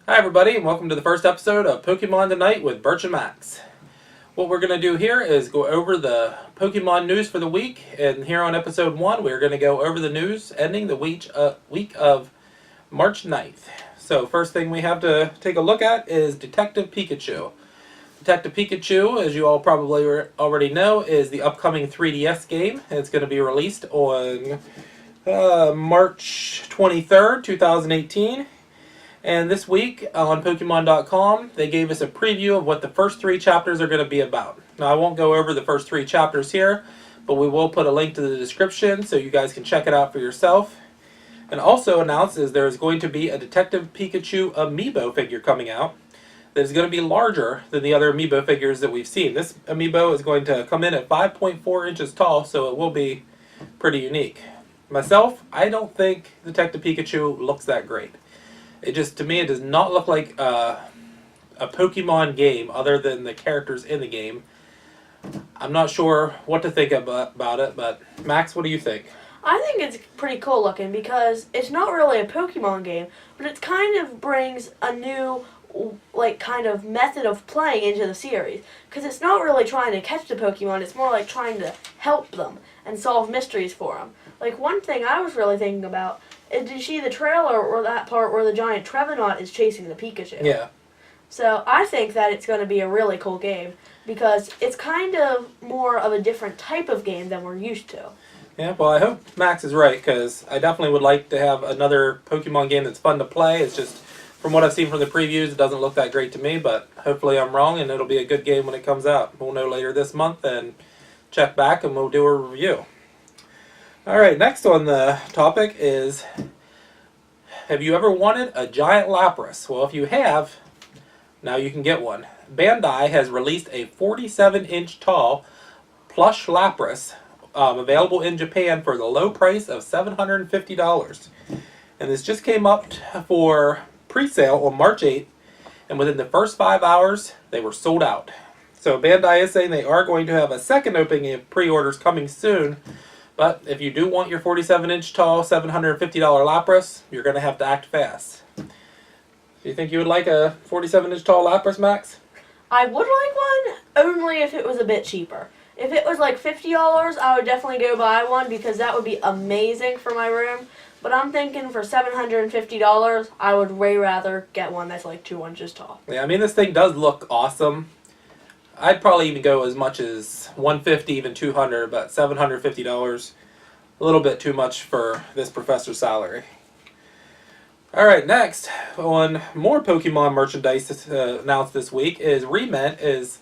Hi everybody, and welcome to the first episode of Pokemon Tonight with Birch and Max. What we're going to do here is go over the Pokemon news for the week, and here on episode 1 we're going to go over the news ending the week of March 9th. So first thing we have to take a look at is Detective Pikachu. Detective Pikachu, as you all probably already know, is the upcoming 3DS game. It's going to be released on March 23rd, 2018. And this week on Pokemon.com, they gave us a preview of what the first 3 chapters are going to be about. Now, I won't go over the first 3 chapters here, but we will put a link to the description so you guys can check it out for yourself. And also announced is there is going to be a Detective Pikachu amiibo figure coming out that is going to be larger than the other amiibo figures that we've seen. This amiibo is going to come in at 5.4 inches tall, so it will be pretty unique. Myself, I don't think Detective Pikachu looks that great. To me, it does not look like a Pokemon game other than the characters in the game. I'm not sure what to think about it, but Max, what do you think? I think it's pretty cool looking because it's not really a Pokemon game, but it kind of brings a new kind of method of playing into the series. Because it's not really trying to catch the Pokemon, it's more like trying to help them and solve mysteries for them. Like one thing I was really thinking about, did you see the trailer or that part where the giant Trevenant is chasing the Pikachu? Yeah. So I think that it's going to be a really cool game because it's kind of more of a different type of game than we're used to. Yeah, well, I hope Max is right, because I definitely would like to have another Pokemon game that's fun to play. It's just, from what I've seen from the previews, it doesn't look that great to me, but hopefully I'm wrong, and it'll be a good game when it comes out. We'll know later this month, and check back, and we'll do a review. Alright, next on the topic is, have you ever wanted a giant Lapras? Well, if you have, now you can get one. Bandai has released a 47-inch tall plush Lapras available in Japan for the low price of $750. And this just came up for pre-sale on March 8th, and within the first 5 hours, they were sold out. So Bandai is saying they are going to have a second opening of pre-orders coming soon, but if you do want your 47-inch tall, $750 Lapras, you're going to have to act fast. Do you think you would like a 47-inch tall Lapras, Max? I would like one, only if it was a bit cheaper. If it was like $50, I would definitely go buy one because that would be amazing for my room. But I'm thinking for $750, I would way rather get one that's like 2 inches tall. Yeah, I mean, this thing does look awesome. I'd probably even go as much as $150, even $200, but $750, a little bit too much for this professor's salary. Alright, next, on more Pokemon merchandise announced this week, is Rement is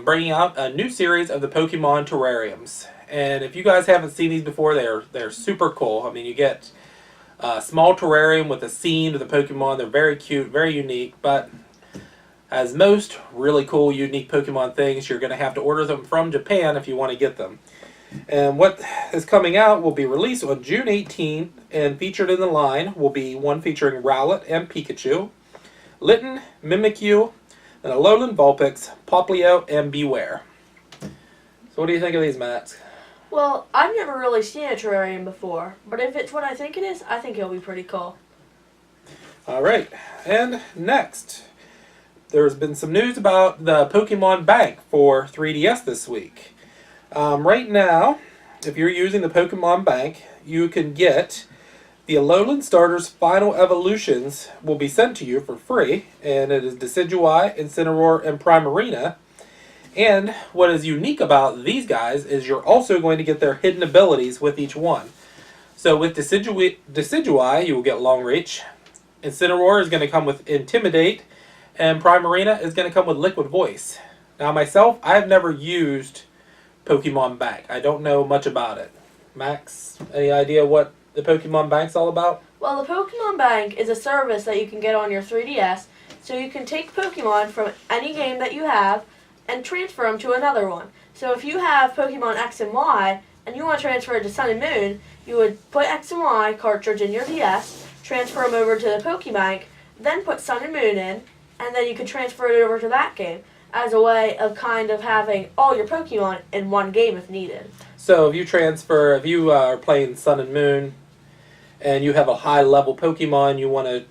bringing out a new series of the Pokemon Terrariums. And if you guys haven't seen these before, they're super cool. I mean, you get a small terrarium with a scene of the Pokemon. They're very cute, very unique, but as most really cool, unique Pokemon things, you're going to have to order them from Japan if you want to get them. And what is coming out will be released on June 18th, and featured in the line will be one featuring Rowlet and Pikachu, Litten, Mimikyu, and Alolan Vulpix, Poplio, and Beware. So what do you think of these, Matt? Well, I've never really seen a terrarium before, but if it's what I think it is, I think it'll be pretty cool. Alright, and next, there's been some news about the Pokemon Bank for 3DS this week. Right now, if you're using the Pokemon Bank, you can get the Alolan Starter's Final Evolutions will be sent to you for free, and it is Decidueye, Incineroar, and Primarina. And what is unique about these guys is you're also going to get their hidden abilities with each one. So with Decidueye, you will get Long Reach. Incineroar is going to come with Intimidate, and Primarina is going to come with Liquid Voice. Now myself, I've never used Pokemon Bank. I don't know much about it. Max, any idea what the Pokemon Bank's all about? Well, the Pokemon Bank is a service that you can get on your 3DS, so you can take Pokemon from any game that you have and transfer them to another one. So if you have Pokemon X and Y, and you want to transfer it to Sun and Moon, you would put X and Y cartridge in your DS, transfer them over to the Pokebank, then put Sun and Moon in, and then you could transfer it over to that game as a way of kind of having all your Pokemon in one game if needed. So if you are playing Sun and Moon, and you have a high level Pokemon you want to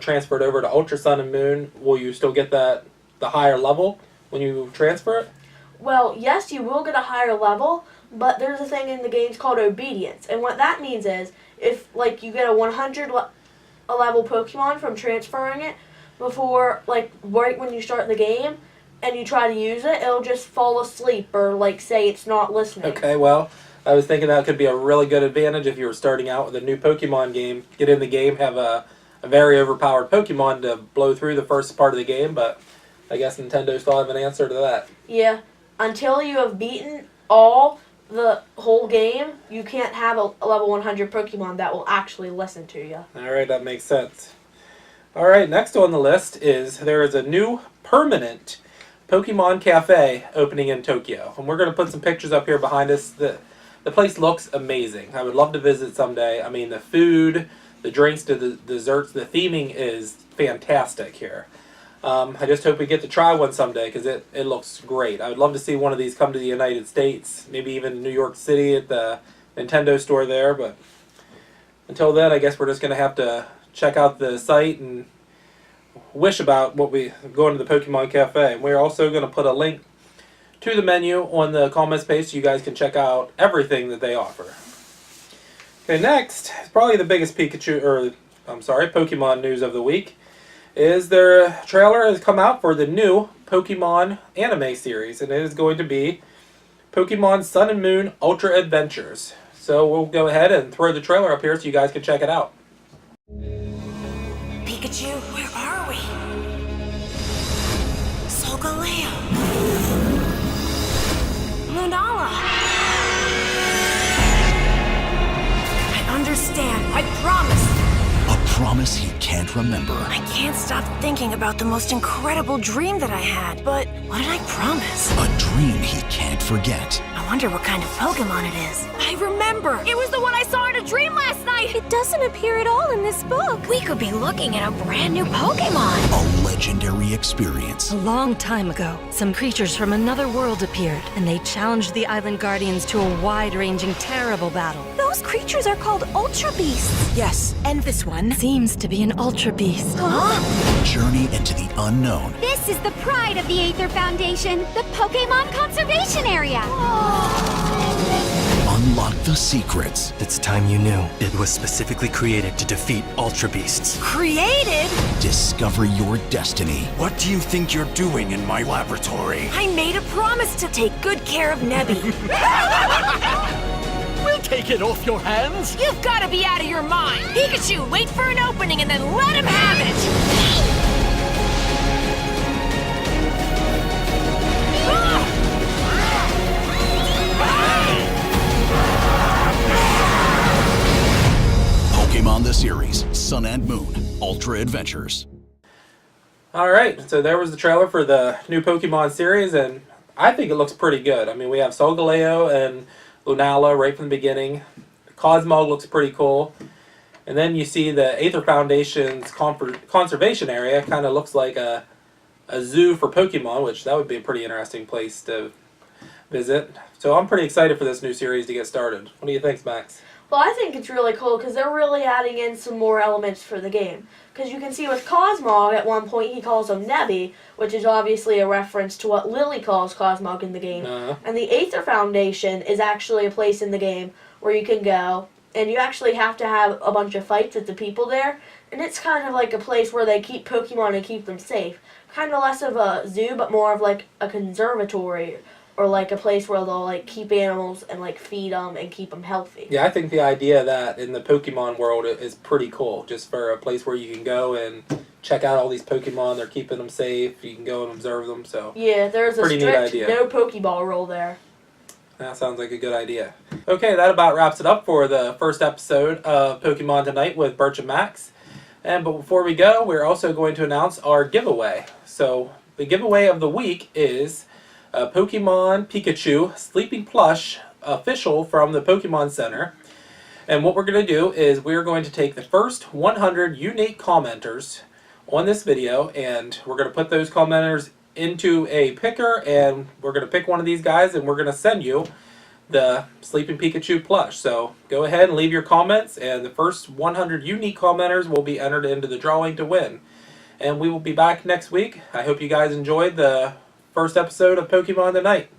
transferred over to Ultra Sun and Moon, will you still get the higher level when you transfer it? Well, yes, you will get a higher level, but there's a thing in the games called obedience. And what that means is, if, like, you get a 100 level Pokemon from transferring it, before, like, right when you start the game, and you try to use it, it'll just fall asleep, or, like, say it's not listening. Okay, well, I was thinking that could be a really good advantage if you were starting out with a new Pokemon game. Get in the game, have a very overpowered Pokemon to blow through the first part of the game, but I guess Nintendo still have an answer to that. Yeah, until you have beaten all the whole game, you can't have a level 100 Pokemon that will actually listen to you. Alright, that makes sense. Alright, next on the list is there is a new permanent Pokemon Cafe opening in Tokyo. And we're going to put some pictures up here behind us. The place looks amazing. I would love to visit someday. I mean, the food, the drinks, the desserts, the theming is fantastic here. I just hope we get to try one someday because it looks great. I would love to see one of these come to the United States, maybe even New York City at the Nintendo store there. But until then, I guess we're just going to have to check out the site and wish about what we going to the Pokemon Cafe. And we're also going to put a link to the menu on the comments page so you guys can check out everything that they offer. Okay, next, probably the biggest Pokemon news of the week is their trailer has come out for the new Pokemon anime series, and it is going to be Pokemon Sun and Moon Ultra Adventures. So we'll go ahead and throw the trailer up here so you guys can check it out. Pikachu, where are we? Solgaleo. Lunala. I understand. I promise. A promise he can't remember. I can't stop thinking about the most incredible dream that I had. But what did I promise? A dream he can't forget. I wonder what kind of Pokemon it is. I remember! It was the one I saw in a dream last night! It doesn't appear at all in this book. We could be looking at a brand new Pokemon. A legendary experience. A long time ago, some creatures from another world appeared, and they challenged the Island Guardians to a wide-ranging, terrible battle. Those creatures are called Ultra Beasts. Yes, and this one seems to be an Ultra Beast. Huh? Journey into the unknown. This is the pride of the Aether Foundation, the Pokemon Conservation Area. Unlock the secrets. It's time you knew. It was specifically created to defeat Ultra Beasts. Created? Discover your destiny. What do you think you're doing in my laboratory? I made a promise to take good care of Nebby. We'll take it off your hands. You've got to be out of your mind. Pikachu, wait for an opening and then let him have it. Pokemon the series, Sun and Moon, Ultra Adventures. Alright, so there was the trailer for the new Pokemon series, and I think it looks pretty good. I mean, we have Solgaleo and Lunala right from the beginning. Cosmog looks pretty cool. And then you see the Aether Foundation's conservation area. Kind of looks like a zoo for Pokemon, which that would be a pretty interesting place to visit. So I'm pretty excited for this new series to get started. What do you think, Max? Well, I think it's really cool because they're really adding in some more elements for the game. Because you can see with Cosmog, at one point he calls him Nebby, which is obviously a reference to what Lily calls Cosmog in the game. And the Aether Foundation is actually a place in the game where you can go, and you actually have to have a bunch of fights with the people there. And it's kind of like a place where they keep Pokemon and keep them safe. Kind of less of a zoo, but more of like a conservatory, or like a place where they'll like keep animals and like feed them and keep them healthy. Yeah, I think the idea of that in the Pokemon world is pretty cool. Just for a place where you can go and check out all these Pokemon. They're keeping them safe. You can go and observe them. So yeah, there's a pretty neat strict idea. no Pokeball rule there. That sounds like a good idea. Okay, that about wraps it up for the first episode of Pokemon Tonight with Birch and Max. But before we go, we're also going to announce our giveaway. So the giveaway of the week is Pokemon Pikachu Sleeping Plush official from the Pokemon Center. And what we're going to do is we're going to take the first 100 unique commenters on this video, and we're going to put those commenters into a picker, and we're going to pick one of these guys, and we're going to send you the Sleeping Pikachu plush. So go ahead and leave your comments, and the first 100 unique commenters will be entered into the drawing to win. And we will be back next week. I hope you guys enjoyed the first episode of Pokemon Tonight.